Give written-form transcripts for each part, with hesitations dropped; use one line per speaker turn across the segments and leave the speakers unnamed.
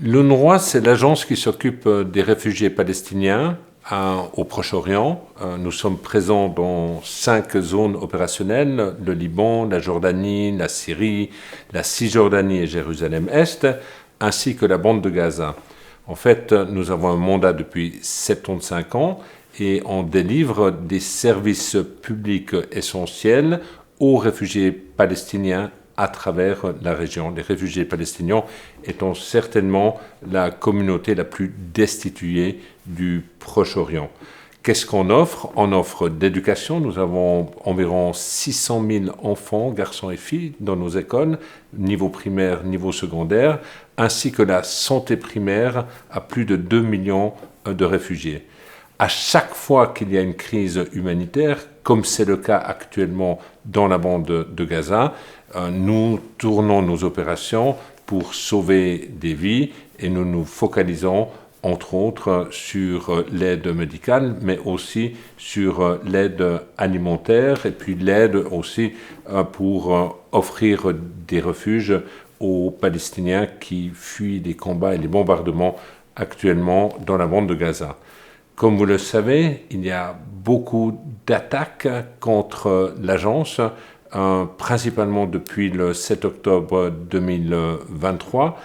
L'UNRWA, c'est l'agence qui s'occupe des réfugiés palestiniens au Proche-Orient. Nous sommes présents dans 5 zones opérationnelles, le Liban, la Jordanie, la Syrie, la Cisjordanie et Jérusalem-Est, ainsi que la bande de Gaza. En fait, nous avons un mandat depuis 75 ans et on délivre des services publics essentiels aux réfugiés palestiniens à travers la région. Les réfugiés palestiniens étant certainement la communauté la plus destituée du Proche-Orient. Qu'est-ce qu'on offre? On offre d'éducation. Nous avons environ 600 000 enfants, garçons et filles, dans nos écoles, niveau primaire, niveau secondaire, ainsi que la santé primaire à plus de 2 millions de réfugiés. À chaque fois qu'il y a une crise humanitaire, comme c'est le cas actuellement dans la bande de Gaza, nous tournons nos opérations pour sauver des vies et nous nous focalisons entre autres sur l'aide médicale, mais aussi sur l'aide alimentaire et puis l'aide aussi pour offrir des refuges aux Palestiniens qui fuient les combats et les bombardements actuellement dans la bande de Gaza. Comme vous le savez, il y a beaucoup d'attaques contre l'agence, principalement depuis le 7 octobre 2023.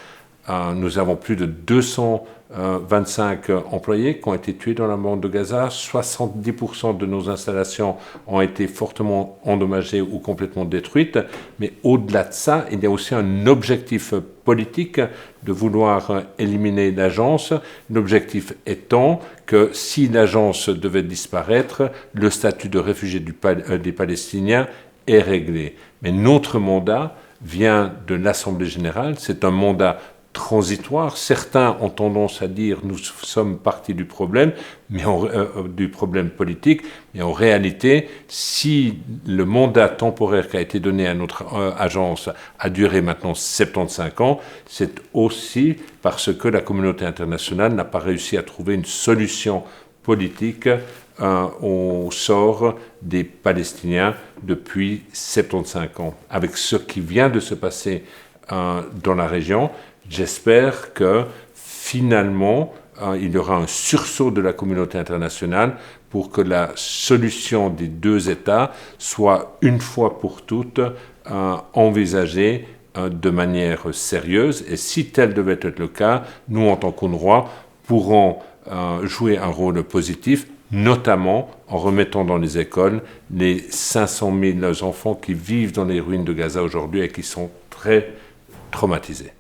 Nous avons plus de 225 employés qui ont été tués dans la bande de Gaza. 70% de nos installations ont été fortement endommagées ou complètement détruites. Mais au-delà de ça, il y a aussi un objectif politique de vouloir éliminer l'agence. L'objectif étant que si l'agence devait disparaître, le statut de réfugié des Palestiniens est réglé. Mais notre mandat vient de l'Assemblée générale. C'est un mandat transitoire. Certains ont tendance à dire nous sommes partis du problème, du problème politique, mais en réalité, si le mandat temporaire qui a été donné à notre agence a duré maintenant 75 ans, c'est aussi parce que la communauté internationale n'a pas réussi à trouver une solution politique au sort des Palestiniens depuis 75 ans. Avec ce qui vient de se passer dans la région, j'espère que finalement, il y aura un sursaut de la communauté internationale pour que la solution des 2 États soit une fois pour toutes envisagée de manière sérieuse. Et si tel devait être le cas, nous, en tant qu'UNRWA, pourrons jouer un rôle positif, notamment en remettant dans les écoles les 500 000 enfants qui vivent dans les ruines de Gaza aujourd'hui et qui sont très traumatisés.